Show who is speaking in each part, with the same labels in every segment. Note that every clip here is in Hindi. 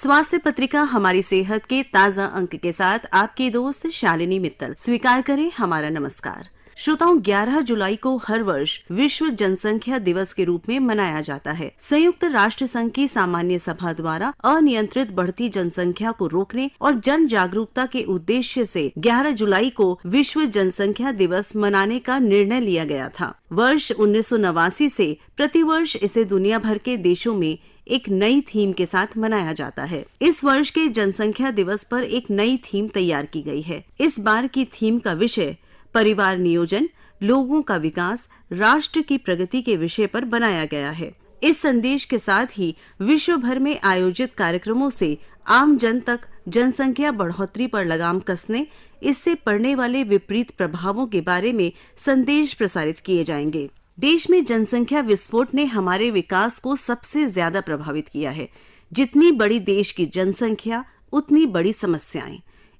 Speaker 1: स्वास्थ्य पत्रिका हमारी सेहत के ताज़ा अंक के साथ आपकी दोस्त शालिनी मित्तल। स्वीकार करें हमारा नमस्कार। श्रोताओं, 11 जुलाई को हर वर्ष विश्व जनसंख्या दिवस के रूप में मनाया जाता है। संयुक्त राष्ट्र संघ की सामान्य सभा द्वारा अनियंत्रित बढ़ती जनसंख्या को रोकने और जन जागरूकता के उद्देश्य से 11 जुलाई को विश्व जनसंख्या दिवस मनाने का निर्णय लिया गया था। वर्ष 1989 से प्रतिवर्ष इसे दुनिया भर के देशों में एक नई थीम के साथ मनाया जाता है। इस वर्ष के जनसंख्या दिवस पर एक नई थीम तैयार की गई है। इस बार की थीम का विषय परिवार नियोजन, लोगों का विकास, राष्ट्र की प्रगति के विषय पर बनाया गया है। इस संदेश के साथ ही विश्व भर में आयोजित कार्यक्रमों से आम जन तक जनसंख्या बढ़ोतरी पर लगाम कसने, इससे पड़ने वाले विपरीत प्रभावों के बारे में संदेश प्रसारित किए जाएंगे। देश में जनसंख्या विस्फोट ने हमारे विकास को सबसे ज्यादा प्रभावित किया है। जितनी बड़ी देश की जनसंख्या, उतनी बड़ी समस्याएं।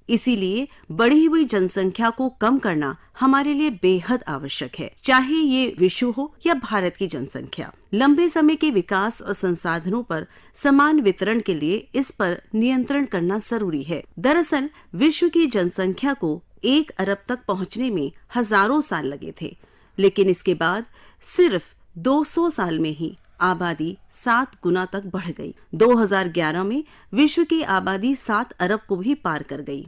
Speaker 1: इसीलिए बढ़ी हुई जनसंख्या को कम करना हमारे लिए बेहद आवश्यक है, चाहे ये विश्व हो या भारत की जनसंख्या। लंबे समय के विकास और संसाधनों पर समान वितरण के लिए इस पर नियंत्रण करना जरूरी है। दरअसल विश्व की जनसंख्या को 1 अरब तक पहुंचने में हजारों साल लगे थे, लेकिन इसके बाद सिर्फ 200 साल में ही आबादी 7 गुना तक बढ़ गई। 2011 में विश्व की आबादी 7 अरब को भी पार कर गई।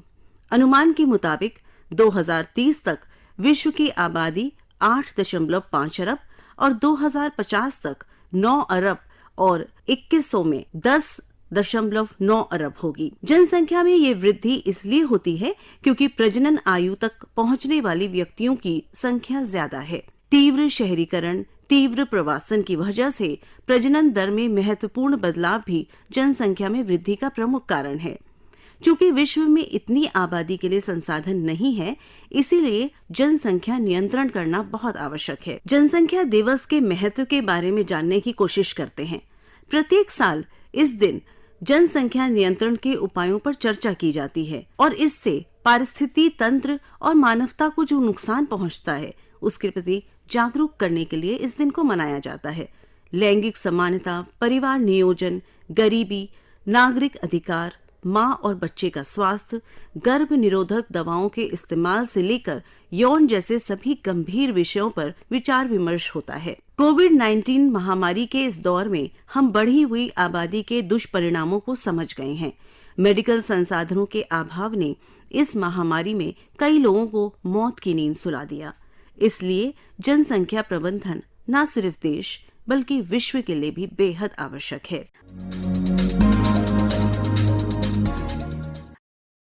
Speaker 1: अनुमान के मुताबिक 2030 तक विश्व की आबादी 8.5 अरब और 2050 तक 9 अरब और 2100 में 10.9 अरब होगी। जनसंख्या में ये वृद्धि इसलिए होती है क्योंकि प्रजनन आयु तक पहुंचने वाली व्यक्तियों की संख्या ज्यादा है। तीव्र शहरीकरण, तीव्र प्रवासन की वजह से प्रजनन दर में महत्वपूर्ण बदलाव भी जनसंख्या में वृद्धि का प्रमुख कारण है। चूंकि विश्व में इतनी आबादी के लिए संसाधन नहीं है, इसीलिए जनसंख्या नियंत्रण करना बहुत आवश्यक है। जनसंख्या दिवस के महत्व के बारे में जानने की कोशिश करते हैं। प्रत्येक साल इस दिन जनसंख्या नियंत्रण के उपायों पर चर्चा की जाती है और इससे पारिस्थितिकी तंत्र और मानवता को जो नुकसान पहुंचता है उसके प्रति जागरूक करने के लिए इस दिन को मनाया जाता है। लैंगिक समानता, परिवार नियोजन, गरीबी, नागरिक अधिकार, माँ और बच्चे का स्वास्थ्य, गर्भ निरोधक दवाओं के इस्तेमाल से लेकर यौन जैसे सभी गंभीर विषयों पर विचार विमर्श होता है। कोविड-19 महामारी के इस दौर में हम बढ़ी हुई आबादी के दुष्परिणामों को समझ गए हैं। मेडिकल संसाधनों के अभाव ने इस महामारी में कई लोगों को मौत की नींद सुला दिया। इसलिए जनसंख्या प्रबंधन न सिर्फ देश बल्कि विश्व के लिए भी बेहद आवश्यक है।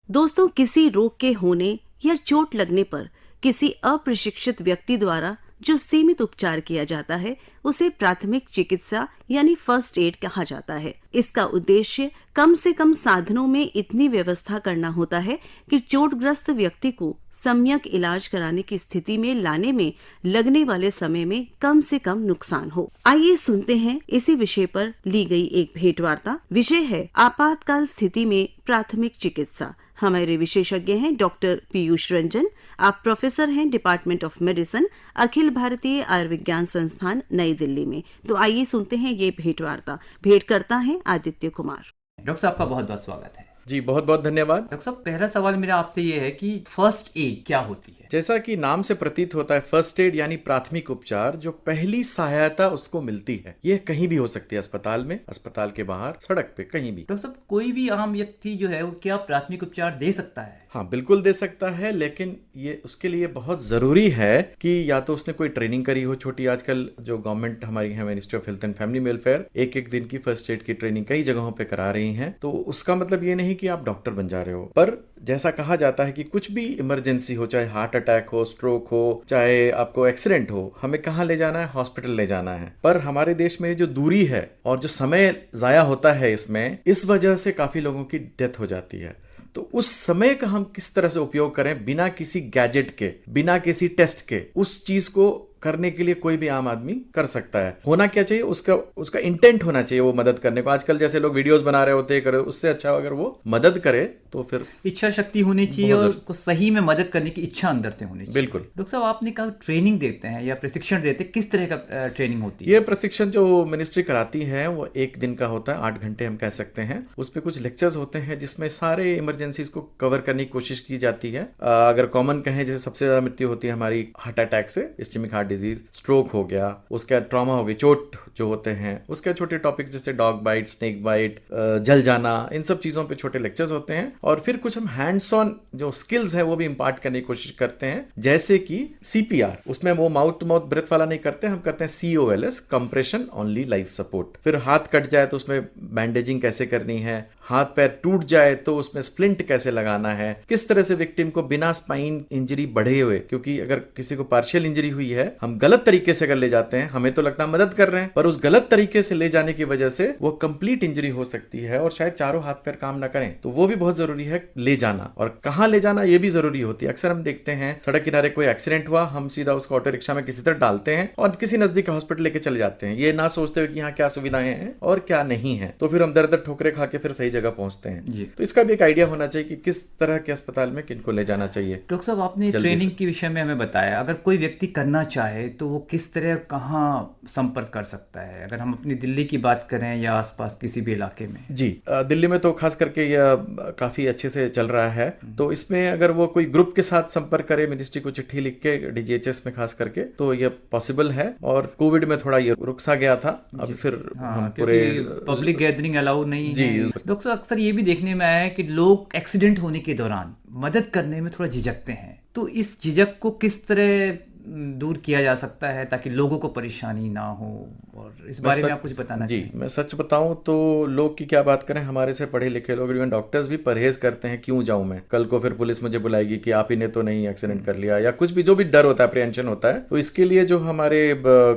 Speaker 1: दोस्तों, किसी रोग के होने या चोट लगने पर किसी अप्रशिक्षित व्यक्ति द्वारा जो सीमित उपचार किया जाता है उसे प्राथमिक चिकित्सा यानी फर्स्ट एड कहा जाता है। इसका उद्देश्य कम से कम साधनों में इतनी व्यवस्था करना होता है कि चोटग्रस्त व्यक्ति को सम्यक इलाज कराने की स्थिति में लाने में लगने वाले समय में कम से कम नुकसान हो। आइए सुनते हैं इसी विषय पर ली गई एक भेंटवार्ता। विषय है आपातकाल स्थिति में प्राथमिक चिकित्सा। हमारे विशेषज्ञ हैं डॉक्टर पीयूष रंजन। आप प्रोफेसर हैं department of medicine, Akhil Bharatiya Ayurvigyan संस्थान, नई दिल्ली में। तो आइए सुनते हैं ये भेंटवार्ता। भेंट करता है आदित्य कुमार।
Speaker 2: डॉक्टर साहब का बहुत बहुत स्वागत है।
Speaker 3: जी बहुत बहुत धन्यवाद।
Speaker 2: डॉक्टर साहब, पहला सवाल मेरा आपसे ये है कि फर्स्ट एड क्या होती है?
Speaker 3: जैसा कि नाम से प्रतीत होता है, फर्स्ट एड यानी प्राथमिक उपचार, जो पहली सहायता उसको मिलती है। ये कहीं भी हो सकती है, अस्पताल में, अस्पताल के बाहर, सड़क पे, कहीं भी।
Speaker 2: डॉक्टर साहब, कोई भी आम व्यक्ति जो है वो क्या प्राथमिक उपचार दे सकता है?
Speaker 3: हाँ, बिल्कुल दे सकता है, लेकिन ये उसके लिए बहुत जरूरी है कि या तो उसने कोई ट्रेनिंग करी हो छोटी। आजकल जो गवर्नमेंट हमारी है, ministry of health and family welfare, एक दिन की फर्स्ट एड की ट्रेनिंग कई जगहों पे करा रही है। तो उसका मतलब ये नहीं कि आप डॉक्टर बन जा रहे हो, पर जैसा कहा जाता है कि कुछ भी इमरजेंसी हो, चाहे हार्ट अटैक हो, स्ट्रोक हो, चाहे आपको एक्सीडेंट हो, हमें कहाँ ले जाना है? हॉस्पिटल ले जाना है। पर हमारे देश में जो दूरी है और जो समय जाया होता है इसमें, इस वजह से काफी लोगों की डेथ हो जाती है। तो उस समय का हम किस तरह से उपयोग करें बिना किसी गैजेट के, बिना किसी टेस्ट के, उस चीज को करने के लिए कोई भी आम आदमी कर सकता है। होना क्या चाहिए, उसका इंटेंट होना चाहिए वो मदद करने को। आजकल जैसे लोग वीडियोस बना रहे होते हैं, उससे अच्छा अगर वो मदद करे तो फिर
Speaker 2: इच्छा शक्ति होनी चाहिए और उसको सही में मदद करने की इच्छा अंदर से होनी चाहिए।
Speaker 3: बिल्कुल।
Speaker 2: डॉक्टर साहब, आपने कहा ट्रेनिंग देते हैं या प्रशिक्षण देते हैं, किस तरह का ट्रेनिंग होती है?
Speaker 3: ये प्रशिक्षण जो मिनिस्ट्री कराती है वो 1 दिन का होता है, 8 घंटे हम कह सकते हैं। उसमें कुछ लेक्चर्स होते हैं जिसमें सारे इमरजेंसीज को कवर करने की कोशिश की जाती है। अगर कॉमन कहें, जैसे सबसे ज्यादा मृत्यु होती है हमारी हार्ट अटैक से, इस्केमिक हार्ट डिजीज, स्ट्रोक हो गया, उसके बाद ट्रॉमा हो गई, चोट जो होते हैं, उसके छोटे टॉपिक जैसे डॉग बाइट, स्नेक बाइट, जल जाना, इन सब चीजों पे छोटे लेक्चर्स होते हैं। और फिर कुछ हम हैंड्स ऑन जो स्किल्स है वो भी इंपार्ट करने की कोशिश करते हैं, जैसे कि CPR। उसमें वो माउथ टू माउथ ब्रेथ वाला नहीं करते, हम करते हैं COLS, compression only life support. फिर हाथ कट जाए तो उसमें बैंडेजिंग कैसे करनी है, हाथ पैर टूट जाए तो उसमें स्प्लिंट कैसे लगाना है, किस तरह से विक्टिम को बिना स्पाइन इंजरी बढ़े हुए, क्योंकि अगर किसी को पार्शियल इंजरी हुई है, हम गलत तरीके से अगर ले जाते हैं, हमें तो लगता है मदद कर रहे हैं, पर उस गलत तरीके से ले जाने की वजह से वो कंप्लीट इंजरी हो सकती है और शायद चारों हाथ पैर काम ना करें। तो वो भी बहुत जरूरी है ले जाना, और कहां ले जाना ये भी जरूरी होती है। अक्सर हम देखते हैं सड़क किनारे कोई एक्सीडेंट हुआ, हम सीधा उसको ऑटो रिक्शा में किसी तरह डालते हैं और किसी नजदीक हॉस्पिटल लेके चले जाते हैं, ये ना सोचते हुए कि यहाँ क्या सुविधाएं हैं और क्या नहीं है। तो फिर हम दर दर ठोकरे खा के फिर सही जगह पहुंचते हैं। तो इसका भी एक आइडिया होना चाहिए कि किस तरह के अस्पताल में किनको ले जाना चाहिए।
Speaker 2: डॉक्टर साहब, आपने ट्रेनिंग के विषय में हमें बताया, अगर कोई व्यक्ति करना चाहे तो वो किस तरह कहाँ संपर्क कर सकता है? अगर हम अपनी दिल्ली की बात करें या आसपास किसी भी इलाके में।
Speaker 3: जी, दिल्ली में तो खास करके यह काफी अच्छे से चल रहा है। तो इसमें अगर वो कोई ग्रुप के साथ संपर्क करे, मिनिस्ट्री को चिट्ठी लिख के, DGHS में खास करके, तो ये पॉसिबल है। और कोविड में थोड़ा ये रुक सा गया था, अब फिर हम पूरे
Speaker 2: पब्लिक गैदरिंग अलाउ नहीं है। डॉक्टर साहब, अक्सर ये भी देखने में आया है कि लोग एक्सीडेंट होने के दौरान मदद करने में थोड़ा झिझकते हैं, तो इस झिझक को किस तरह दूर किया जा सकता है ताकि लोगों को परेशानी ना हो, और इस बारे में आप कुछ बताना चाहिए?
Speaker 3: जी, मैं सच बताऊं तो लोग की क्या बात करें, हमारे से पढ़े लिखे लोग, इवन डॉक्टर्स भी परहेज करते हैं, क्यों जाऊं मैं, कल को फिर पुलिस मुझे बुलाएगी कि आप ही ने तो नहीं एक्सीडेंट कर लिया, या कुछ भी जो भी डर होता है, अप्रिहेंशन होता है। तो इसके लिए जो हमारे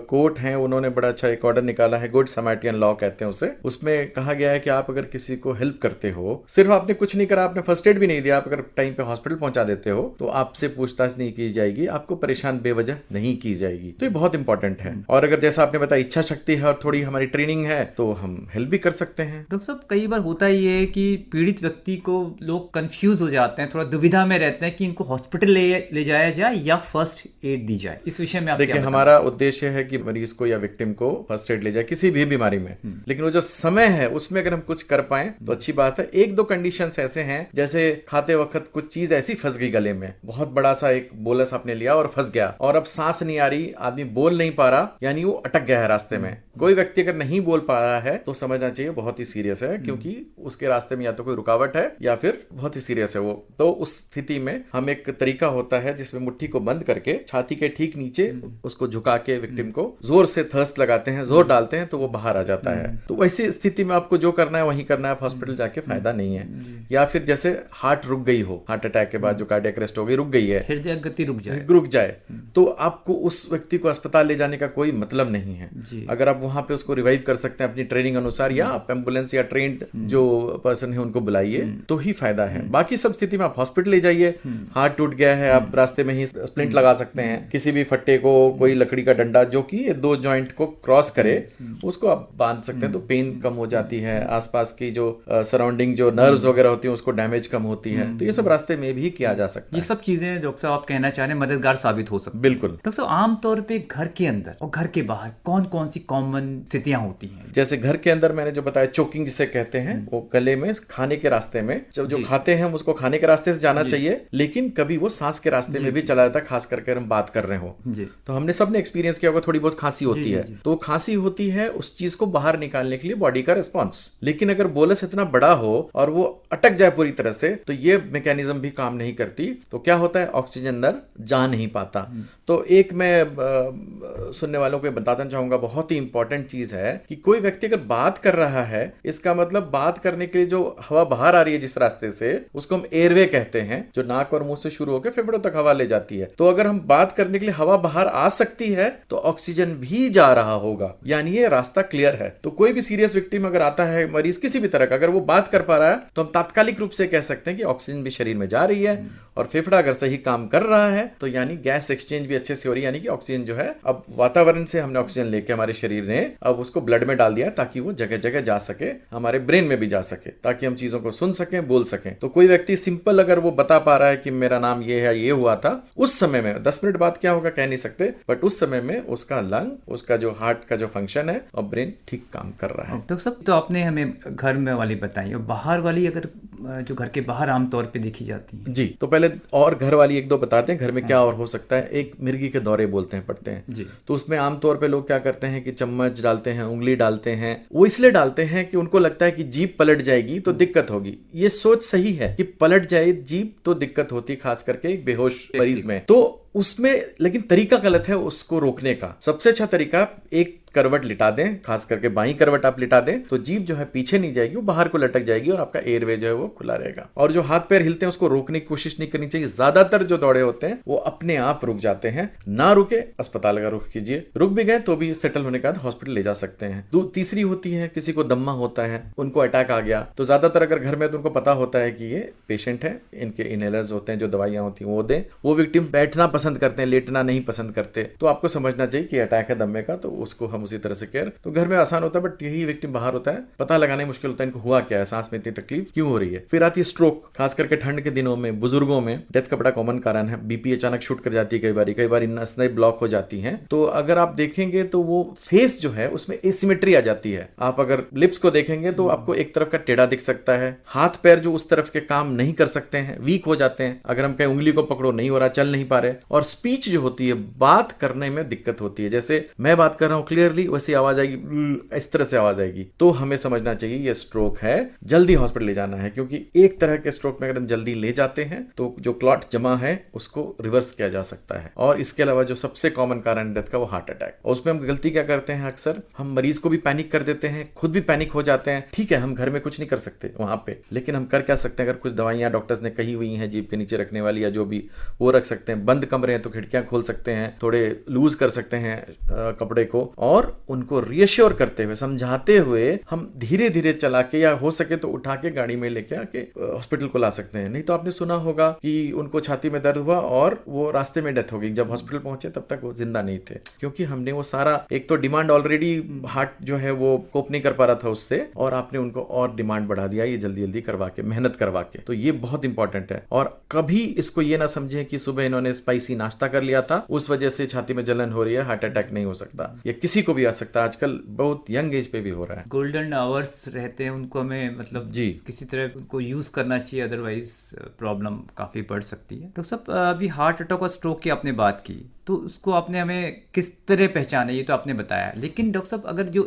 Speaker 3: कोर्ट हैं उन्होंने बड़ा अच्छा एक ऑर्डर निकाला है, गुड समारिटन लॉ कहते हैं उसे। उसमें कहा गया है कि आप अगर किसी को हेल्प करते हो, सिर्फ आपने कुछ नहीं करा, आपने फर्स्ट एड भी नहीं दिया, आप अगर टाइम पे हॉस्पिटल पहुंचा देते हो, तो आपसे पूछताछ नहीं की जाएगी, आपको परेशान बेवजह नहीं की जाएगी। तो ये बहुत इंपॉर्टेंट है। और अगर जैसा आपने बताया इच्छा शक्ति है और थोड़ी हमारी ट्रेनिंग है तो हम हेल्प भी कर सकते हैं।
Speaker 2: डॉक्टर साहब, कई बार होता ही है कि पीड़ित व्यक्ति को लोग कंफ्यूज हो जाते हैं, थोड़ा दुविधा में रहते हैं कि इनको हॉस्पिटल ले जाया जाए या फर्स्ट एड दी जाए। इस विषय में आप
Speaker 3: देखिए, हमारा उद्देश्य है कि मरीज को या विक्टिम को फर्स्ट एड ले जाए किसी भी बीमारी में, लेकिन वो जो समय है उसमें अगर हम कुछ कर पाए तो अच्छी बात है। 1-2 कंडीशंस ऐसे हैं, जैसे खाते वक्त कुछ चीज ऐसी फंस गई गले में, बहुत बड़ा सा एक बोलस आपने लिया और फंस गया, और अब सांस नहीं आ रही, आदमी बोल नहीं पा रहा, यानी वो अटक गया है रास्ते में। कोई व्यक्ति अगर नहीं बोल पा रहा है तो समझना चाहिए बहुत ही सीरियस है, क्योंकि उसके रास्ते में या तो कोई रुकावट है या फिर बहुत ही सीरियस है वो। तो उस स्थिति में हम एक तरीका होता है जिसमें मुट्ठी को बंद करके छाती के ठीक नीचे उसको झुका के विक्टिम को जोर से थर्स्ट लगाते हैं, जोर डालते हैं तो वो बाहर आ जाता है। तो वैसी स्थिति में आपको जो करना है वही करना है, हॉस्पिटल जाके फायदा नहीं है। या फिर जैसे हार्ट रुक गई हो, हार्ट अटैक के बाद जो कार्डियक अरेस्ट हो गई, रुक गई है,
Speaker 2: हृदय गति रुक जाए,
Speaker 3: तो आपको उस व्यक्ति को अस्पताल ले जाने का कोई मतलब नहीं है। अगर आप वहां पे उसको रिवाइव कर सकते हैं अपनी ट्रेनिंग अनुसार, या आप एम्बुलेंस या ट्रेन्ड जो पर्सन है उनको बुलाइए तो ही फायदा है। बाकी सब स्थिति में आप हॉस्पिटल ले जाइए। हाथ टूट गया है, आप रास्ते में ही स्प्लिंट लगा सकते हैं, किसी भी फट्टे को, कोई लकड़ी का डंडा जो कि 2 जॉइंट को क्रॉस करे उसको आप बांध सकते हैं, तो पेन कम हो जाती है। आसपास की जो सराउंडिंग जो नर्व्स वगैरह होती है उसको डैमेज कम होती है। तो ये सब रास्ते में भी किया जा सकता है।
Speaker 2: ये सब चीजें डॉक्टर साहब आप कहना चाह रहे हैं मददगार साबित हो सकती है।
Speaker 3: बिल्कुल।
Speaker 2: डॉक्टर साहब, आमतौर पे घर के अंदर और घर के बाहर कौन कौन सी कॉमन स्थितियां होती हैं?
Speaker 3: जैसे घर के अंदर मैंने जो बताया, चोकिंग जिसे कहते हैं, वो गले में खाने के रास्ते में जो खाते हैं उसको खाने के रास्ते से जाना चाहिए, लेकिन कभी वो सांस के रास्ते में भी चला जाता है, खास करके हम बात कर रहे हो। तो हमने सबने एक्सपीरियंस किया होगा, थोड़ी बहुत खांसी होती है, तो खांसी होती है, उस चीज को बाहर निकालने के लिए बॉडी का रिस्पॉन्स। लेकिन अगर बोलस इतना बड़ा हो और वो अटक जाए पूरी तरह से, तो ये मैकेनिज्म भी काम नहीं करती। तो क्या होता है, ऑक्सीजन अंदर जा नहीं पाता। तो एक मैं सुनने वालों को बताना चाहूंगा, बहुत ही इंपॉर्टेंट चीज है कि कोई व्यक्ति अगर बात कर रहा है, इसका मतलब बात करने के लिए जो हवा बाहर आ रही है जिस रास्ते से, उसको हम एयरवे कहते हैं, जो नाक और मुंह से शुरू होकर फेफड़ों तक हवा ले जाती है। तो अगर हम बात करने के लिए हवा बाहर आ सकती है तो ऑक्सीजन भी जा रहा होगा, यानी ये रास्ता क्लियर है। तो कोई भी सीरियस विक्टिम अगर आता है, मरीज किसी भी तरह का, अगर वो बात कर पा रहा है तो हम तात्कालिक रूप से कह सकते हैं कि ऑक्सीजन भी शरीर में जा रही है, और फेफड़ा अगर सही काम कर रहा है तो यानी गैस एक्सचेंज एक्सचेंज भी अच्छे से हो रही है, यानी कि ऑक्सीजन जो है अब वातावरण से हमने ऑक्सीजन लेके हमारे शरीर ने अब उसको ब्लड में डाल दिया ताकि वो जगह जगह जा सके, हमारे ब्रेन में भी जा सके, ताकि हम चीजों को सुन सकें, बोल सकें। तो कोई व्यक्ति सिंपल अगर वो बता पा रहा है कि मेरा नाम ये है, ये हुआ था, उस समय में 10 मिनट बाद क्या होगा कह नहीं सकते, बट उस समय में उसका लंग, उसका जो हार्ट का जो फंक्शन है और ब्रेन ठीक काम कर रहा है।
Speaker 2: डॉक्टर साहब, तो आपने हमें घर में वाली बताई, और बाहर वाली अगर जो घर के बाहर आमतौर पे देखी जाती है
Speaker 3: जी, तो पहले और घर वाली एक दो बताते हैं घर में क्या और हो सकता है। एक मिर्गी के दौरे बोलते हैं, पड़ते हैं
Speaker 2: जी।
Speaker 3: तो उसमें आमतौर पे लोग क्या करते हैं कि चम्मच डालते हैं, उंगली डालते हैं। वो इसलिए डालते हैं कि उनको लगता है कि जीभ पलट जाएगी तो दिक्कत होगी। ये सोच सही है कि पलट जाए जीभ तो दिक्कत होती है, खास करके एक बेहोश मरीज में। तो उसमें लेकिन तरीका गलत है उसको रोकने का। सबसे अच्छा तरीका, एक करवट लिटा दें, खास करके बाईं करवट आप लिटा दें तो जीभ जो है पीछे नहीं जाएगी, वो बाहर को लटक जाएगी और आपका एयरवे जो है वो खुला रहेगा। और जो हाथ पैर हिलते हैं उसको रोकने की कोशिश नहीं करनी चाहिए। ज्यादातर जो दौड़े होते हैं वो अपने आप रुक जाते हैं। ना रुके अस्पताल का रुख कीजिए, रुक भी गए तो भी सेटल होने के बाद हॉस्पिटल ले जा सकते हैं। तीसरी होती है, किसी को दम्मा होता है, उनको अटैक आ गया, तो ज्यादातर अगर घर में तो उनको पता होता है कि ये पेशेंट है, इनके इनहेलर्स होते हैं, जो दवाइयां होती हैं वो दें। वो विक्टिम बैठना पसंद करते हैं, लेटना नहीं पसंद करते, तो आपको समझना चाहिए कि अटैक है दम्मे का, तो उसको हम उसी तरह से केयर। तो घर में आसान होता है, बट यही विक्टिम बाहर होता है, पता लगाने मुश्किल होता है इनको हुआ क्या है, सांस में इतनी तकलीफ क्यों हो रही है। फिर आती है स्ट्रोक, खास करके ठंड के दिनों में बुजुर्गों में डेथ का बड़ा कॉमन कारण है। बीपी अचानक शूट कर जाती है, कई बार नसें ब्लॉक हो जाती हैं। तो अगर आप देखेंगे तो वो फेस जो है उसमें एसिमेट्री आ जाती है। आप अगर लिप्स को देखेंगे तो आपको एक तरफ का टेढ़ा दिख सकता है, हाथ पैर जो उस तरफ के काम नहीं कर सकते हैं, वीक हो जाते हैं। अगर हम कहीं उंगली को पकड़ो नहीं हो रहा, चल नहीं पा रहे। और स्पीच जो होती है, बात करने में दिक्कत होती है, जैसे मैं बात कर रहा हूं क्लियरली वैसी आवाज आएगी, इस तरह से आवाज आएगी, तो हमें समझना चाहिए ये स्ट्रोक है, जल्दी हॉस्पिटल ले जाना है। क्योंकि एक तरह के स्ट्रोक में अगर हम जल्दी ले जाते हैं तो जो क्लॉट जमा है उसको रिवर्स किया जा सकता है। और इसके अलावा जो सबसे कॉमन कारण डेथ का वो हार्ट अटैक। और उसमें हम गलती क्या करते हैं, अक्सर हम मरीज को भी पैनिक कर देते हैं, खुद भी पैनिक हो जाते हैं। ठीक है, हम घर में कुछ नहीं कर सकते वहां पे, लेकिन हम कर क्या सकते हैं, अगर कुछ दवाइयां डॉक्टर्स ने कही हुई हैं जीभ के नीचे रखने वाली या जो भी, वो रख सकते हैं। बंद कमरे हैं तो खिड़कियां खोल सकते हैं, थोड़े लूज कर सकते हैं कपड़े को, और उनको रियश्योर करते हुए, समझाते हुए हम धीरे धीरे चला के या हो सके तो उठा के गाड़ी में लेके आके हॉस्पिटल को ला सकते हैं। नहीं तो आपने सुना होगा कि उनको छाती में दर्द हुआ और वो रास्ते में डेथ हो गई। जब हॉस्पिटल पहुंचे तब तक वो जिंदा नहीं थे, क्योंकि हमने वो सारा, एक तो डिमांड ऑलरेडी हार्ट जो है वो कोप नहीं कर पा रहा था उससे, और आपने उनको और डिमांड बढ़ा दिया ये जल्दी जल्दी करवा के, मेहनत करवा के। तो ये बहुत इंपॉर्टेंट है। और कभी इसको ये ना समझे कि सुबह इन्होंने स्पाइसी नाश्ता कर लिया था उस वजह से छाती में जलन हो रही है, हार्ट अटैक नहीं हो सकता। ये किसी को भी आ सकता है, आजकल बहुत यंग एज पे भी हो रहा है।
Speaker 2: गोल्डन आवर्स रहते हैं उनको, हमें मतलब
Speaker 3: जी
Speaker 2: किसी तरह उनको यूज करना चाहिए, अदरवाइज प्रॉब्लम काफी बढ़ सकती है। डॉक्टर साहब, अभी हार्ट अटैक और स्ट्रोक की आपने बात की, तो उसको आपने हमें किस तरह पहचाना ये तो आपने बताया, लेकिन डॉक्टर साहब अगर जो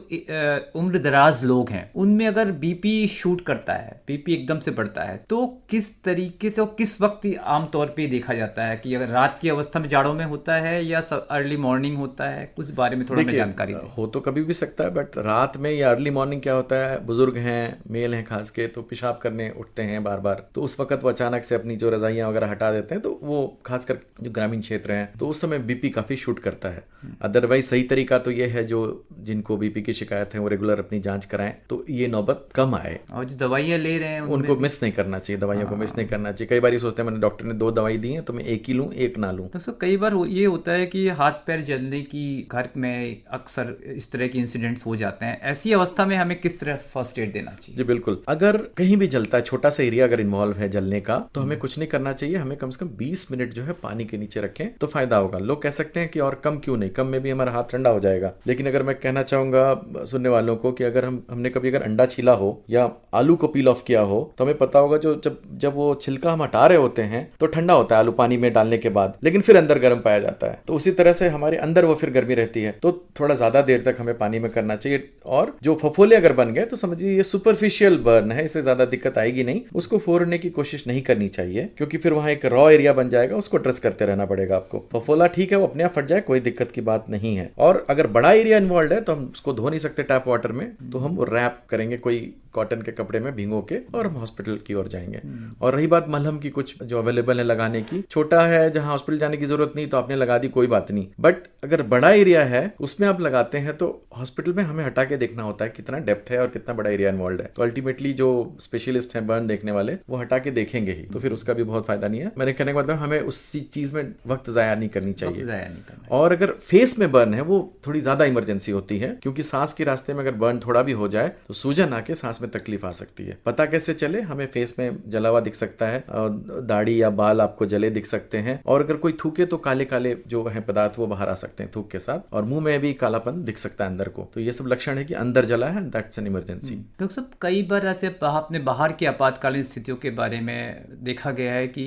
Speaker 2: उम्र दराज लोग हैं उनमें अगर बीपी शूट करता है, बीपी एकदम से बढ़ता है, तो किस तरीके से और किस वक्त आमतौर पे देखा जाता है कि अगर रात की अवस्था में जाड़ों में होता है या अर्ली मॉर्निंग होता है, उस बारे में थोड़ा जानकारी दें।
Speaker 3: हो तो कभी भी सकता है, बट रात में या अर्ली मॉर्निंग क्या होता है, बुजुर्ग हैं, मेल हैं खास के, तो पेशाब करने उठते हैं बार बार, तो उस वक्त वो अचानक से अपनी जो रजाइयां वगैरह हटा देते हैं, तो वो खासकर जो ग्रामीण क्षेत्र हैं तो उस समय बीपी काफी शूट करता है। अदरवाइज सही तरीका तो ये है, जो जिनको बीपी की शिकायत है वो रेगुलर अपनी जांच कराएं, तो ये नौबत कम आए।
Speaker 2: और जो दवाइयां ले रहे हैं
Speaker 3: उनको मिस नहीं करना चाहिए, दवाइयों को मिस नहीं करना चाहिए। कई बार ये सोचते हैं मैंने डॉक्टर ने 2 दवाई दी है तो मैं एक ही लूं, एक ना लूं।
Speaker 2: तो कई बार ये होता है कि हाथ पैर जलने की घर में अक्सर इस तरह के इंसिडेंट्स हो जाते हैं। ऐसी अवस्था में हमें किस तरह फर्स्ट एड देना चाहिए?
Speaker 3: जी बिल्कुल, अगर कहीं भी जलता है, छोटा सा एरिया अगर इन्वॉल्व है जलने का, तो हमें कुछ नहीं करना चाहिए। हमें कम से कम 20 मिनट जो है पानी के नीचे रखें तो फायदा होगा। लोग कह सकते हैं कि और कम क्यों नहीं, कम में भी हमारा हाथ ठंडा हो जाएगा, लेकिन अगर मैं कहना चाहूंगा सुनने वालों को कि अगर हमने कभी अगर अंडा छीला हो या आलू को पील ऑफ किया हो तो हमें पता होगा जो जब वो छिलका हम हटा रहे होते हैं तो ठंडा होता है आलू पानी में डालने के बाद, लेकिन फिर अंदर गर्म पाया जाता है। तो उसी तरह से हमारे अंदर वो फिर गर्मी रहती है, तो थोड़ा ज्यादा देर तक हमें पानी में करना चाहिए। और जो फफोले अगर बन गए तो समझिए ये सुपरफिशियल बर्न है, इससे ज्यादा दिक्कत आएगी नहीं। उसको फोड़ने की कोशिश नहीं करनी चाहिए, क्योंकि फिर वहां एक रॉ एरिया बन जाएगा, उसको ड्रेस करते रहना पड़ेगा आपको। फफोला ठीक है, वो अपने आप फट जाए, कोई दिक्कत की बात नहीं है। और अगर बड़ा एरिया इन्वॉल्व है तो हम उसको धो नहीं सकते टैप वाटर में, तो हम रैप करेंगे कोई कॉटन के कपड़े में भिगो के, और हम हॉस्पिटल की ओर जाएंगे। और रही बात मलहम की, कुछ जो अवेलेबल है लगाने की, छोटा है जहां हॉस्पिटल जाने की जरूरत नहीं, तो आपने लगा दी, कोई बात नहीं। बट अगर बड़ा एरिया है उसमें आप लगाते हैं तो हॉस्पिटल में हमें हटा के देखना होता है कितना डेप्थ है और कितना बड़ा एरिया इन्वॉल्व है। तो अल्टीमेटली जो स्पेशलिस्ट हैं बर्न देखने वाले, वो हटा के देखेंगे ही, तो फिर उसका भी बहुत फायदा नहीं है। मेरे कहने का मतलब हमें उस चीज में वक्त जाया नहीं करनी चाहिए। और अगर फेस में बर्न है वो थोड़ी ज्यादा इमरजेंसी होती है, क्योंकि सांस के रास्ते में अगर बर्न थोड़ा भी हो जाए तो सूजन आके सांस में तकलीफ आ सकती है। पता कैसे चले? हमें फेस में जला हुआ दिख सकता है, दाढ़ी या बाल आपको जले दिख सकते हैं, और अगर कोई थूके तो काले काले जो है पदार्थ वो बाहर आ सकते हैं थूक के साथ, और मुंह में भी कालापन दिख सकता है अंदर को। तो ये सब लक्षण है कि अंदर जला है, दैट्स एन इमरजेंसी।
Speaker 2: डॉक्टर साहब, कई बार ऐसे आपने बाहर की आपातकालीन स्थितियों के बारे में देखा गया है कि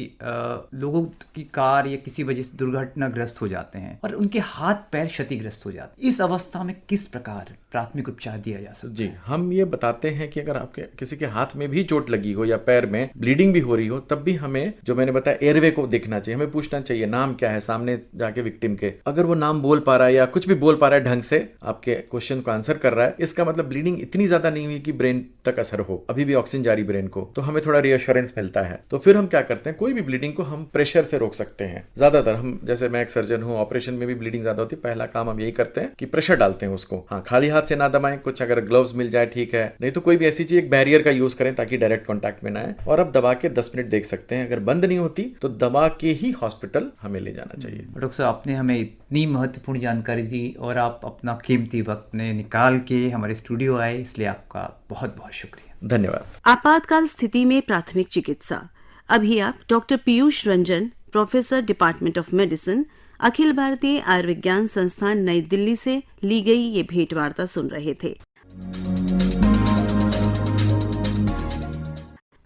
Speaker 2: लोगों की कार या किसी वजह से दुर्घटनाग्रस्त हो जाते हैं और उनके हाथ पैर क्षतिग्रस्त हो जाते हैं। इस अवस्था में किस प्रकार प्राथमिक उपचार दिया जा सकता है?
Speaker 3: जी, हम ये बताते हैं कि अगर आपके किसी के हाथ में भी चोट लगी हो या पैर में ब्लीडिंग भी हो रही हो, तब भी हमें, जो मैंने बताया, एयरवे को देखना चाहिए। हमें पूछना चाहिए नाम क्या है सामने जाके विक्टिम के। अगर वो नाम बोल पा रहा है या कुछ भी बोल पा रहा है ढंग से, आपके क्वेश्चन को आंसर कर रहा है, इसका मतलब ब्लीडिंग इतनी ज्यादा नहीं हुई कि ब्रेन तक असर हो, अभी भी ऑक्सीजन जारी ब्रेन को, तो हमें थोड़ा रिएश्योरेंस मिलता है। तो फिर हम क्या करते हैं, कोई भी ब्लीडिंग को हम प्रेशर से रोक सकते हैं। ज्यादातर हम, जैसे मैं एक सर्जन हूँ, ऑपरेशन में भी ब्लीडिंग ज्यादा होती है, पहला काम हम यही करते हैं कि प्रेशर डालते हैं उसको। हाँ, खाली हाथ से ना दबाएं, कुछ अगर ग्लव्स मिल जाए ठीक है, नहीं तो कोई भी ऐसी चीज, एक बैरियर का यूज करें ताकि डायरेक्ट कॉन्टैक्ट में ना आए। और अब दबा के 10 मिनट देख सकते हैं, अगर बंद नहीं होती तो दबा के ही हॉस्पिटल हमें ले जाना चाहिए।
Speaker 2: डॉक्टर साहब, आपने हमें इतनी महत्वपूर्ण जानकारी दी और आप अपना कीमती वक्त ने निकाल के हमारे स्टूडियो आए, इसलिए आपका बहुत बहुत शुक्रिया।
Speaker 3: धन्यवाद।
Speaker 1: आपातकाल स्थिति में प्राथमिक चिकित्सा। अभी आप doctor Piyush Ranjan, professor, department of medicine, Akhil Bharatiya Ayurvigyan संस्थान, नई दिल्ली से ली गई ये भेंटवार्ता सुन रहे थे।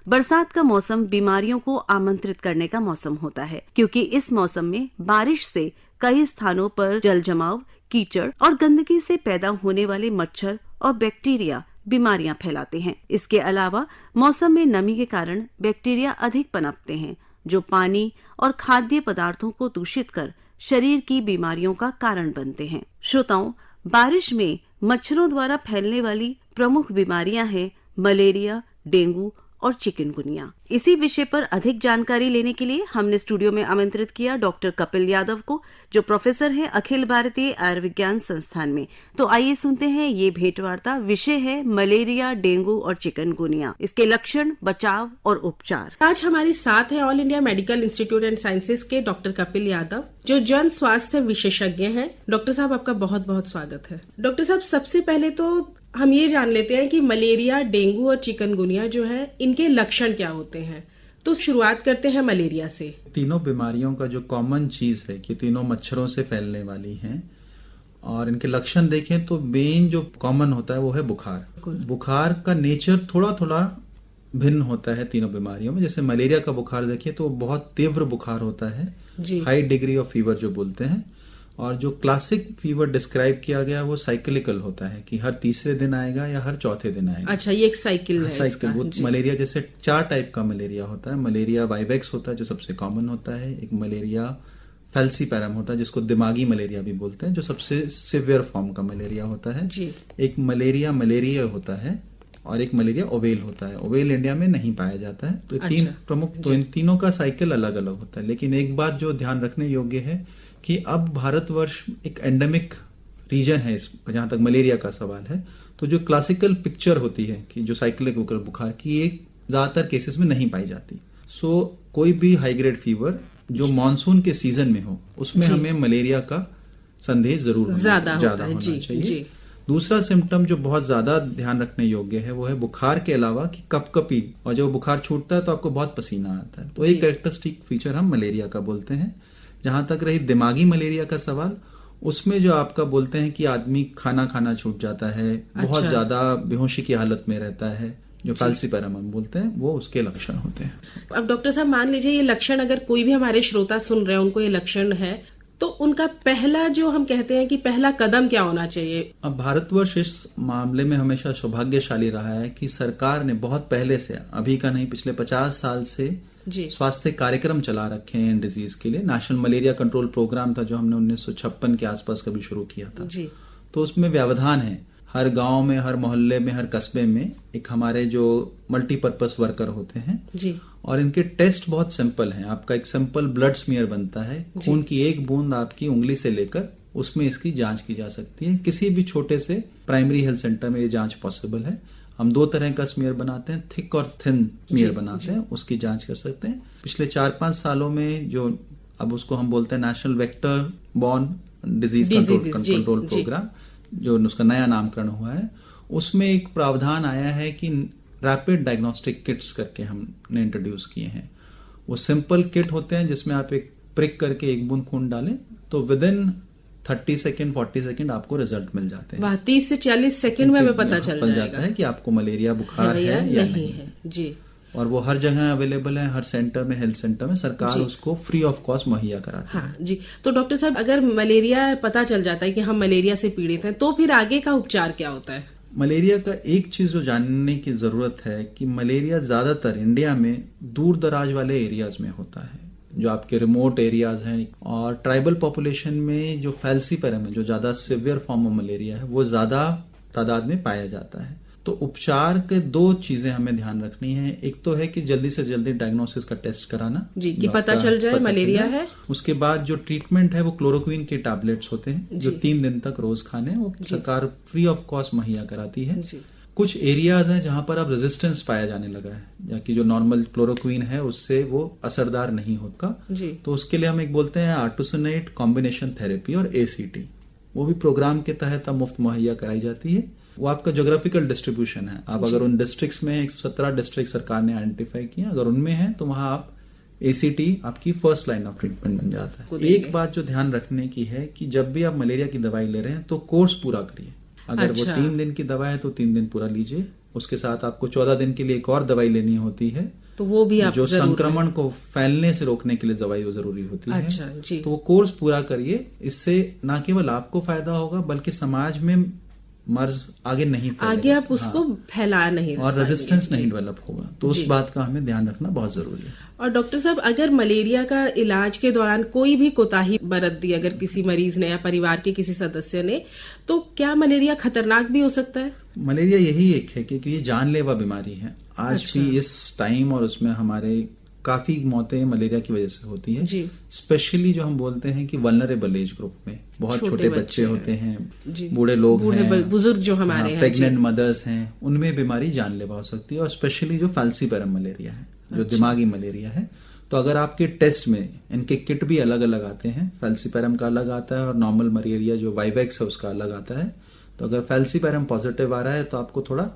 Speaker 1: बरसात का मौसम बीमारियों को आमंत्रित करने का मौसम होता है, क्योंकि इस मौसम में बारिश से कई स्थानों पर जल जमाव, कीचड़ और गंदगी से पैदा होने वाले मच्छर और बैक्टीरिया बीमारियां फैलाते हैं। इसके अलावा मौसम में नमी के कारण बैक्टीरिया अधिक पनपते हैं, जो पानी और खाद्य पदार्थों को दूषित कर शरीर की बीमारियों का कारण बनते हैं। श्रोताओं, बारिश में मच्छरों द्वारा फैलने वाली प्रमुख बीमारियां हैं मलेरिया, डेंगू और चिकनगुनिया। इसी विषय पर अधिक जानकारी लेने के लिए हमने स्टूडियो में आमंत्रित किया डॉक्टर कपिल यादव को, जो प्रोफेसर हैं अखिल भारतीय आयुर्विज्ञान संस्थान में। तो आइए सुनते हैं ये भेंटवार्ता। विषय है मलेरिया, डेंगू और चिकनगुनिया, इसके लक्षण, बचाव और उपचार।
Speaker 4: आज हमारे साथ है all India medical institute and sciences के डॉक्टर कपिल यादव, जो जन स्वास्थ्य विशेषज्ञ हैं। डॉक्टर साहब, आपका बहुत बहुत स्वागत है। डॉक्टर साहब, सबसे पहले तो हम ये जान लेते हैं कि मलेरिया, डेंगू और चिकनगुनिया जो है, इनके लक्षण क्या होते हैं। तो शुरुआत करते हैं मलेरिया से।
Speaker 5: तीनों बीमारियों का जो कॉमन चीज है कि तीनों मच्छरों से फैलने वाली हैं, और इनके लक्षण देखें तो मेन जो कॉमन होता है वो है बुखार। बुखार का नेचर थोड़ा थोड़ा भिन्न होता है तीनों बीमारियों में। जैसे मलेरिया का बुखार देखिए तो बहुत तीव्र बुखार होता है, हाई डिग्री ऑफ फीवर जो बोलते हैं, और जो क्लासिक फीवर डिस्क्राइब किया गया वो साइक्लिकल होता है कि हर तीसरे दिन आएगा या हर चौथे दिन आएगा।
Speaker 4: अच्छा, ये एक साइकिल है।
Speaker 5: साइकिल वो मलेरिया जैसे 4 टाइप का मलेरिया होता है। मलेरिया वाइवेक्स होता है जो सबसे कॉमन होता है, एक मलेरिया फैल्सीपैरम होता है जिसको दिमागी मलेरिया भी बोलते हैं, जो सबसे सिवियर फॉर्म का मलेरिया होता है जी। एक मलेरिया होता है और एक मलेरिया ओवेल होता है। ओवेल इंडिया में नहीं पाया जाता है। तो तीन प्रमुख, तो इन तीनों का साइकिल अलग अलग होता है। लेकिन एक बात जो ध्यान रखने योग्य है कि अब भारतवर्ष एक एंडेमिक रीजन है जहां तक मलेरिया का सवाल है। तो जो क्लासिकल पिक्चर होती है कि जो साइक्लिक बुखार की, एक ज्यादातर केसेस में नहीं पाई जाती। सो कोई भी हाई ग्रेड फीवर जो मानसून के सीजन में हो, उसमें हमें मलेरिया का संदेह जरूर ज्यादा होना चाहिए। दूसरा सिम्टम जो बहुत ज्यादा ध्यान रखने योग्य है वो है बुखार के अलावा कि कपकपी, और जब बुखार छूटता है तो आपको बहुत पसीना आता है। तो एक कैरेक्टरिस्टिक फीचर हम मलेरिया का बोलते हैं। जहां तक रही दिमागी मलेरिया का सवाल, उसमें जो आपका बोलते हैं कि आदमी खाना खाना छूट जाता है, बहुत ज्यादा बेहोशी की हालत में रहता है, जो फैल्सीपैरम हम बोलते हैं, वो उसके लक्षण होते हैं।
Speaker 4: अब डॉक्टर साहब, मान लीजिए ये लक्षण अगर कोई भी हमारे श्रोता सुन रहे हैं, उनको ये लक्षण है, तो उनका पहला जो हम कहते हैं कि पहला कदम क्या होना चाहिए?
Speaker 5: अब भारतवर्ष इस मामले में हमेशा सौभाग्यशाली रहा है कि सरकार ने बहुत पहले से, अभी का नहीं, पिछले 50 साल से स्वास्थ्य कार्यक्रम चला रखे हैं डिजीज के लिए। नेशनल मलेरिया कंट्रोल प्रोग्राम था जो हमने 1956 के आसपास कभी शुरू किया था। तो उसमें व्यवधान है, हर गांव में, हर मोहल्ले में, हर कस्बे में एक हमारे जो मल्टीपर्पस वर्कर होते हैं
Speaker 4: जी।
Speaker 5: और इनके टेस्ट बहुत सिंपल हैं। आपका एक सिंपल ब्लड स्मीयर बनता है, खून की एक बूंद आपकी उंगली से लेकर उसमें इसकी जांच की जा सकती है। किसी भी छोटे से प्राइमरी हेल्थ सेंटर में ये जांच पॉसिबल है। हम 2 तरह का स्मीयर बनाते हैं, थिक और थिन स्मीयर बनाते हैं, उसकी जांच कर सकते हैं। पिछले 4-5 सालों में जो अब उसको हम बोलते हैं national vector borne disease control programme, जो उसका नया नामकरण हुआ है, उसमें एक प्रावधान आया है कि रैपिड डायग्नोस्टिक किट्स करके हमने इंट्रोड्यूस किए हैं। वो सिंपल किट होते हैं जिसमें आप एक प्रिक करके एक बूंद खून डालें तो विद इन 30 सेकेंड 40 सेकेंड आपको रिजल्ट मिल जाते हैं।
Speaker 4: 30 से 40 सेकेंड में पता चल
Speaker 5: जाता है कि आपको मलेरिया बुखार है या नहीं है
Speaker 4: जी।
Speaker 5: और वो हर जगह अवेलेबल है, हर सेंटर में, हेल्थ सेंटर में सरकार उसको फ्री ऑफ कॉस्ट मुहैया कराती है।
Speaker 4: हाँ जी। तो डॉक्टर साहब, अगर मलेरिया पता चल जाता है कि हम मलेरिया से पीड़ित हैं, तो फिर आगे का उपचार क्या होता है?
Speaker 5: मलेरिया का एक चीज जो जानने की जरूरत है कि मलेरिया ज्यादातर इंडिया में दूर दराज वाले एरियाज में होता है, जो आपके रिमोट एरियाज हैं, और ट्राइबल पॉपुलेशन में जो फैल्सीपेरम है, जो ज्यादा सिवियर फॉर्म ऑफ मलेरिया है, वो ज्यादा तादाद में पाया जाता है। तो उपचार के 2 चीजें हमें ध्यान रखनी है। एक तो है कि जल्दी से जल्दी डायग्नोसिस का टेस्ट कराना
Speaker 4: जी, कि पता चल जाए मलेरिया है।
Speaker 5: उसके बाद जो ट्रीटमेंट है वो क्लोरोक्विन के टैबलेट्स होते हैं जो 3 दिन तक रोज खाने, वो सरकार फ्री ऑफ कॉस्ट मुहैया कराती है। कुछ एरियाज हैं जहां पर अब रेजिस्टेंस पाया जाने लगा है, जबकि जो नॉर्मल क्लोरोक्विन है उससे वो असरदार नहीं होगा, तो उसके लिए हम एक बोलते हैं आर्टूसनेट कॉम्बिनेशन थेरेपी और ACT, वो भी प्रोग्राम के तहत मुफ्त मुहैया कराई जाती है। वो आपका ज्योग्राफिकल डिस्ट्रीब्यूशन है। आप अगर उन डिस्ट्रिक्ट्स में 117 डिस्ट्रिक्ट सरकार ने आइडेंटिफाई किए, अगर उनमें है तो वहां आप ACT आपकी फर्स्ट लाइन ऑफ ट्रीटमेंट बन जाता है। एक बात जो ध्यान रखने की है कि जब भी आप मलेरिया की दवाई ले रहे हैं तो कोर्स पूरा करिए। अगर वो 3 दिन की दवा है तो 3 दिन पूरा लीजिए। उसके साथ आपको 14 दिन के लिए एक और दवाई लेनी होती है,
Speaker 4: तो वो भी आप
Speaker 5: जो संक्रमण को फैलने से रोकने के लिए दवाई वो जरूरी होती है।
Speaker 4: अच्छा, जी।
Speaker 5: तो वो कोर्स पूरा करिए। इससे न केवल आपको फायदा होगा बल्कि समाज में मर्ज आगे नहीं फैलेगा,
Speaker 4: आगे आप उसको फैला नहीं
Speaker 5: और रेजिस्टेंस नहीं डेवलप होगा। तो उस बात का हमें ध्यान रखना बहुत जरूरी है।
Speaker 4: और डॉक्टर साहब, अगर मलेरिया का इलाज के दौरान कोई भी कोताही बरत दी अगर किसी मरीज ने या परिवार के किसी सदस्य ने, तो क्या मलेरिया खतरनाक भी हो सकता है?
Speaker 5: मलेरिया यही एक है क्योंकि ये जानलेवा बीमारी है। आज भी इस टाइम और उसमें हमारे काफी मौतें मलेरिया की वजह से होती है, स्पेशली जो हम बोलते हैं कि वल्नरेबल एज ग्रुप में बहुत छोटे बच्चे होते हैं, बूढ़े लोग हैं,
Speaker 4: बुजुर्ग जो हमारे हैं,
Speaker 5: प्रेग्नेंट मदर्स हैं, उनमें बीमारी जानलेवा हो सकती है। और स्पेशली जो फैल्सीपेरम मलेरिया है, जो दिमागी मलेरिया है, तो अगर आपके टेस्ट में इनके किट भी अलग अलग आते हैं, फैल्सीपेरम का अलग आता है और नॉर्मल मलेरिया जो वाइवेक्स है उसका अलग आता है, तो अगर फैल्सीपेरम पॉजिटिव आ रहा है तो आपको थोड़ा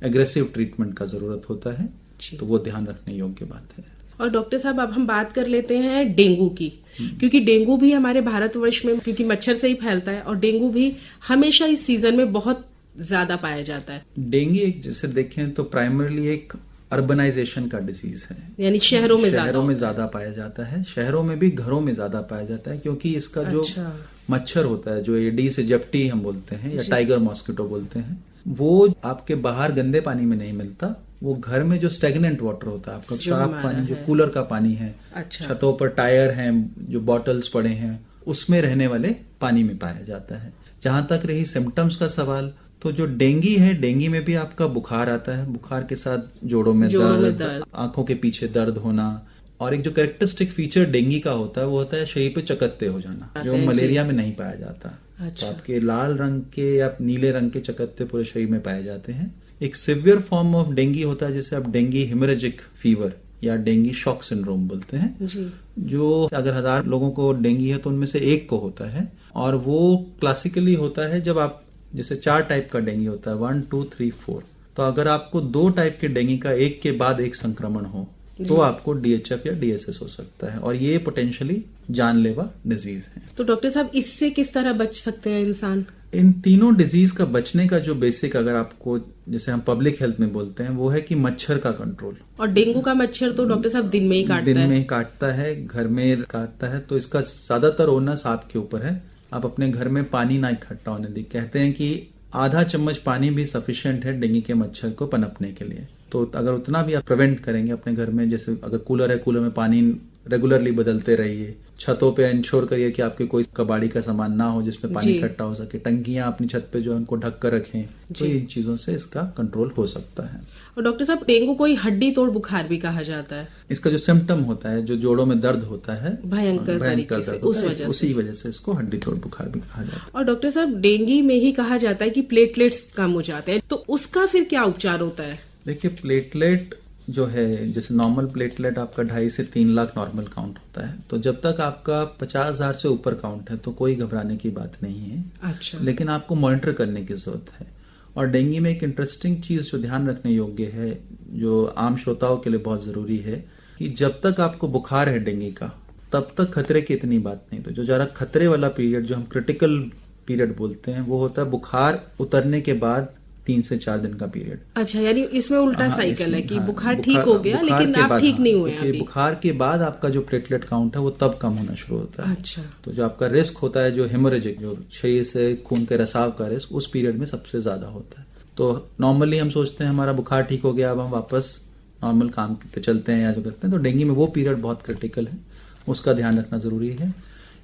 Speaker 5: एग्रेसिव ट्रीटमेंट का जरूरत होता है, तो वो ध्यान रखने योग्य बात है।
Speaker 4: और डॉक्टर साहब, अब हम बात कर लेते हैं डेंगू की, क्योंकि डेंगू भी हमारे भारतवर्ष में क्योंकि मच्छर से ही फैलता है और डेंगू भी हमेशा इस सीजन में बहुत ज्यादा पाया जाता है।
Speaker 5: डेंगू एक जैसे देखें तो प्राइमरली एक अर्बनाइजेशन का डिजीज है,
Speaker 4: यानी शहरों में
Speaker 5: ज्यादा पाया जाता है। शहरों में भी, घरों में ज्यादा पाया जाता है क्योंकि इसका जो मच्छर होता है, जो एडीज इजिप्टी हम बोलते हैं या टाइगर मॉस्किटो बोलते हैं, वो आपके बाहर गंदे पानी में नहीं मिलता। वो घर में जो स्टेगनेंट वाटर होता है, आपका साफ पानी, जो कूलर का पानी है, छतों पर टायर हैं, जो बॉटल्स पड़े हैं, उसमें रहने वाले पानी में पाया जाता है। जहां तक रही सिम्टम्स का सवाल, तो जो डेंगू है, डेंगू में भी आपका बुखार आता है, बुखार के साथ जोड़ों में दर्द, आंखों के पीछे दर्द होना, और एक जो कैरेक्टरिस्टिक फीचर डेंगू का होता है वो होता है शरीर पे चकत्ते हो जाना, जो मलेरिया में नहीं पाया जाता। तो आपके लाल रंग के या नीले रंग के चकत्ते पूरे शरीर में पाए जाते हैं। एक सिवियर फॉर्म ऑफ डेंगू होता है जिसे आप डेंगू हेमरेजिक फीवर या डेंगू शॉक सिंड्रोम बोलते हैं, जो अगर 1000 लोगों को डेंगू है तो उनमें से 1 को होता है। और वो क्लासिकली होता है जब आप, जैसे 4 टाइप का डेंगू होता है, 1, 2, 3, 4, तो अगर आपको 2 टाइप के डेंगू का एक के बाद एक संक्रमण हो तो आपको DHF या DSS हो सकता है, और ये पोटेंशियली जानलेवा डिजीज है।
Speaker 4: तो डॉक्टर साहब, इससे किस तरह बच सकते हैं इंसान?
Speaker 5: इन तीनों डिजीज का बचने का जो बेसिक, अगर आपको जैसे हम पब्लिक हेल्थ में बोलते हैं, वो है कि मच्छर का कंट्रोल।
Speaker 4: और डेंगू का मच्छर तो डॉक्टर साहब दिन में ही
Speaker 5: काटता है, घर में काटता है, तो इसका ज्यादातर ओनस आपके ऊपर है। आप अपने घर में पानी ना इकट्ठा होने दें। कहते हैं कि आधा चम्मच पानी भी सफिशिएंट है डेंगू के मच्छर को पनपने के लिए। तो अगर उतना भी आप प्रिवेंट करेंगे अपने घर में, जैसे अगर कूलर है, कूलर में पानी रेगुलरली बदलते रहिए, छतों पे इंश्योर करिए कि आपके कोई कबाड़ी का सामान ना हो जिसमें पानी इकट्ठा हो सके। टंकियां अपनी छत पे जो है उनको ढक कर रखें। तो इन चीजों से इसका कंट्रोल हो सकता है।
Speaker 4: और डॉक्टर साहब, डेंगू कोई हड्डी तोड़ बुखार भी कहा जाता है।
Speaker 5: इसका जो सिम्टम होता है, जो जोड़ों में दर्द होता है,
Speaker 4: भयंकर तरीके से,
Speaker 5: उसी वजह से इसको हड्डी तोड़ बुखार भी कहा जाता है।
Speaker 4: और डॉक्टर साहब, डेंगू में ही कहा जाता है कि प्लेटलेट्स कम हो जाते हैं, तो उसका फिर क्या उपचार होता है?
Speaker 5: देखिए, प्लेटलेट जो है, जैसे नॉर्मल प्लेटलेट आपका 2.5 से 3 लाख नॉर्मल काउंट होता है। तो जब तक आपका 50,000 से ऊपर काउंट है तो कोई घबराने की बात नहीं है।
Speaker 4: अच्छा।
Speaker 5: लेकिन आपको मॉनिटर करने की जरूरत है। और डेंगू में एक इंटरेस्टिंग चीज जो ध्यान रखने योग्य है, जो आम श्रोताओं के लिए बहुत जरूरी है, कि जब तक आपको बुखार है डेंगू का, तब तक खतरे की इतनी बात नहीं। तो जो जरा खतरे वाला पीरियड, जो हम क्रिटिकल पीरियड बोलते हैं, वो होता है बुखार उतरने के बाद 3 से 4 दिन का पीरियड।
Speaker 4: अच्छा, यानी इसमें उल्टा साइकिल है कि बुखार ठीक हो गया लेकिन आप ठीक नहीं हुए अभी।
Speaker 5: बुखार के बाद आपका जो प्लेटलेट काउंट है वो तब कम होना शुरू होता है।
Speaker 4: अच्छा। तो
Speaker 5: जो आपका रिस्क होता है, जो हेमोरेजिक, जो शरीर से खून के रिसाव का रिस्क, उस पीरियड में सबसे ज्यादा होता है। तो नॉर्मली हम सोचते हैं हमारा बुखार ठीक हो गया, अब हम वापस नॉर्मल काम पे चलते हैं या जो करते हैं। तो डेंगू में वो पीरियड बहुत क्रिटिकल है, उसका ध्यान रखना जरूरी है।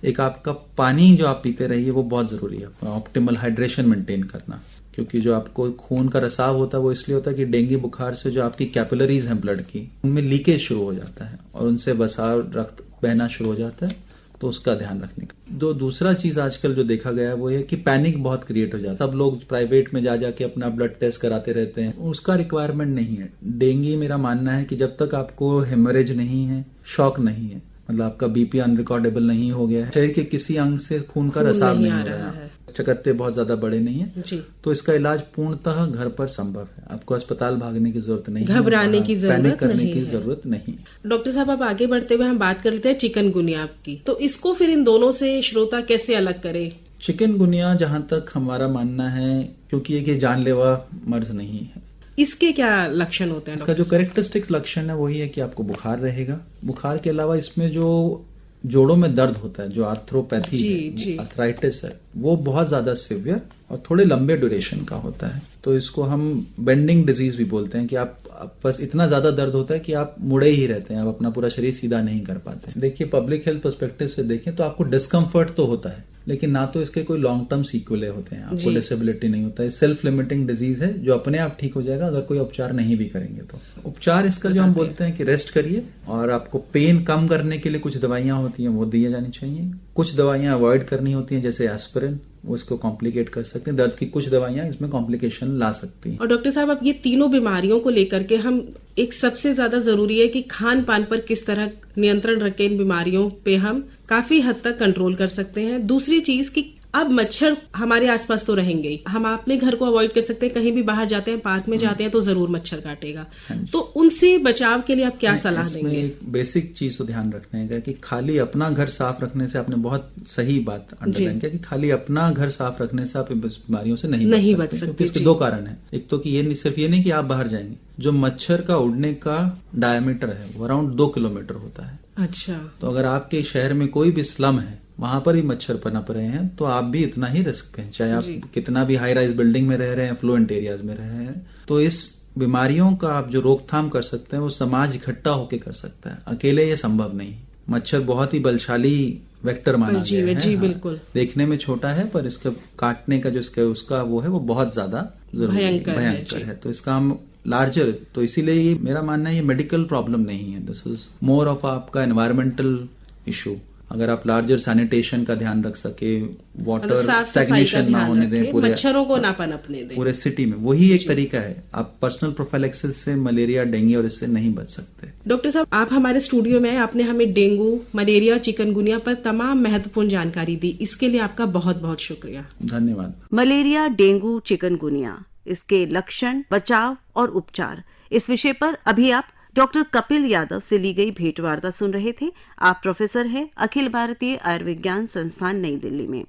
Speaker 5: एक आपका पानी जो आप पीते रहिए वो बहुत जरूरी है, ऑप्टिमल हाइड्रेशन मेंटेन करना। क्योंकि जो आपको खून का रिसाव होता है वो इसलिए होता है कि डेंगू बुखार से जो आपकी कैपिलरीज हैं ब्लड की, उनमें लीकेज शुरू हो जाता है और उनसे वसा रक्त बहना शुरू हो जाता है। तो उसका ध्यान रखने का। दूसरा चीज आजकल जो देखा गया है वो है कि पैनिक बहुत क्रिएट हो जाता है। सब लोग प्राइवेट में जा जाके अपना ब्लड टेस्ट कराते रहते हैं, उसका रिक्वायरमेंट नहीं है। डेंगू मेरा मानना है कि जब तक आपको हेमरेज नहीं है, शॉक नहीं है, मतलब आपका बीपी अनरिकॉर्डेबल नहीं हो गया है, शरीर के किसी अंग से खून का रिसाव नहीं हो रहा है, चकत्ते बहुत ज्यादा बड़े नहीं है, तो इसका इलाज पूर्णतः घर पर संभव है। आपको अस्पताल भागने की जरूरत नहीं है,
Speaker 4: घबराने की जरूरत
Speaker 5: पैनिक करने की जरूरत नहीं।
Speaker 4: डॉक्टर साहब, अब आगे बढ़ते हुए हम बात कर लेते हैं चिकनगुनिया की। तो इसको फिर इन दोनों से श्रोता कैसे अलग करे?
Speaker 5: चिकनगुनिया जहां तक हमारा मानना है, क्योंकि ये जानलेवा मर्ज नहीं है।
Speaker 4: इसके क्या लक्षण होते हैं?
Speaker 5: इसका जो कैरेक्टरिस्टिक लक्षण है वही है कि आपको बुखार रहेगा। बुखार के अलावा इसमें जो जोड़ों में दर्द होता है, जो आर्थ्रोपैथी है, आर्थराइटिस है, वो बहुत ज्यादा सिवियर और थोड़े लंबे ड्यूरेशन का होता है। तो इसको हम बेंडिंग डिजीज भी बोलते हैं कि आप बस इतना ज्यादा दर्द होता है कि आप मुड़े ही रहते हैं, आप अपना पूरा शरीर सीधा नहीं कर पाते। देखिए, पब्लिक हेल्थ पर्सपेक्टिव से देखें तो आपको डिस्कम्फर्ट तो होता है, लेकिन ना तो इसके कोई लॉन्ग टर्म सीक्वल होते हैं, आपको डिसेबिलिटी नहीं होता है। सेल्फ लिमिटिंग डिजीज है जो अपने आप ठीक हो जाएगा अगर कोई उपचार नहीं भी करेंगे तो। उपचार इसका जो हम बोलते हैं कि रेस्ट करिए, और आपको पेन कम करने के लिए कुछ दवाइयां होती हैं वो दी जानी चाहिए। कुछ दवाइयां अवॉइड करनी होती हैं, जैसे एस्पिरिन, वो इसको कॉम्प्लिकेट कर सकते हैं। दर्द की कुछ दवाइयां इसमें कॉम्प्लिकेशन ला सकती हैं।
Speaker 4: और डॉक्टर साहब, अब ये तीनों बीमारियों को लेकर के हम एक सबसे ज्यादा जरूरी है कि खान पान पर किस तरह नियंत्रण रखें। इन बीमारियों पे हम काफी हद तक कंट्रोल कर सकते हैं। दूसरी चीज कि अब मच्छर हमारे आसपास तो रहेंगे ही, हम अपने घर को अवॉइड कर सकते हैं। कहीं भी बाहर जाते हैं, पार्क में जाते हैं तो जरूर मच्छर काटेगा। तो उनसे बचाव के लिए आप क्या सलाह देंगे?
Speaker 5: एक बेसिक चीज तो ध्यान रखने का कि खाली अपना घर साफ रखने से, आपने बहुत सही बात अंडरलाइन किया कि खाली अपना घर साफ रखने से आप बीमारियों से नहीं बच सकते। क्योंकि इसके 2 कारण है। एक तो कि ये सिर्फ ये नहीं कि आप बाहर जाएंगे, जो मच्छर का उड़ने का डायमीटर है वो अराउंड 2 किलोमीटर होता है।
Speaker 4: अच्छा। तो
Speaker 5: अगर आपके शहर में कोई भी स्लम है, वहां पर ही मच्छर पनप रहे हैं, तो आप भी इतना ही रिस्क पे हैं, चाहे आप कितना भी हाई राइज बिल्डिंग में रह रहे हैं, फ्लुएंट एरियाज में रह रहे हैं। तो इस बीमारियों का आप जो रोकथाम कर सकते हैं वो समाज इकट्ठा होकर कर सकता है, अकेले ये संभव नहीं। मच्छर बहुत ही बलशाली वेक्टर माना गया है।
Speaker 4: जी बिल्कुल।
Speaker 5: देखने में छोटा है पर इसका काटने का जो उसका वो है वो बहुत ज्यादा भयंकर है। तो इसका हम लार्जर, तो इसीलिए ये मेरा मानना है ये मेडिकल प्रॉब्लम नहीं है, दिस इज मोर ऑफ आपका एनवायरमेंटल इशू। अगर आप लार्जर सैनिटेशन का ध्यान रख सके, वाटर स्टैग्नेशन ना होने दें, पूरे
Speaker 4: मच्छरों को ना पनपने दें
Speaker 5: पूरे सिटी में, वही एक तरीका है। आप पर्सनल प्रोफाइलेक्सिस से मलेरिया, डेंगू और इससे नहीं बच सकते।
Speaker 4: डॉक्टर साहब, आप हमारे स्टूडियो में आए, आपने हमें डेंगू, मलेरिया और चिकनगुनिया पर तमाम महत्वपूर्ण जानकारी दी, इसके लिए आपका बहुत बहुत शुक्रिया।
Speaker 5: धन्यवाद।
Speaker 1: मलेरिया, डेंगू, चिकनगुनिया, इसके लक्षण, बचाव और उपचार, इस विषय पर अभी आप डॉक्टर कपिल यादव से ली गई भेंटवार्ता सुन रहे थे। आप प्रोफेसर हैं अखिल भारतीय आयुर्विज्ञान संस्थान नई दिल्ली में।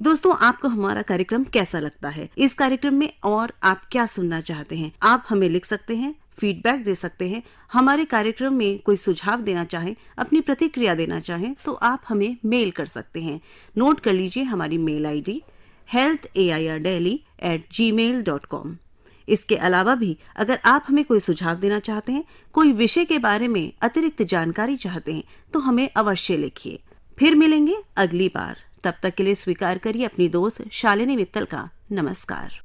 Speaker 1: दोस्तों, आपको हमारा कार्यक्रम कैसा लगता है? इस कार्यक्रम में और आप क्या सुनना चाहते हैं? आप हमें लिख सकते हैं, फीडबैक दे सकते हैं। हमारे कार्यक्रम में कोई सुझाव देना चाहें, अपनी प्रतिक्रिया देना चाहें तो आप हमें मेल कर सकते हैं। नोट कर लीजिए हमारी मेल आईडी healthairdelhi@gmail.com। इसके अलावा भी अगर आप हमें कोई सुझाव देना चाहते हैं, कोई विषय के बारे में अतिरिक्त जानकारी चाहते हैं, तो हमें अवश्य लिखिए। फिर मिलेंगे अगली बार। तब तक के लिए स्वीकार करिए अपनी दोस्त शालिनी मित्तल का नमस्कार।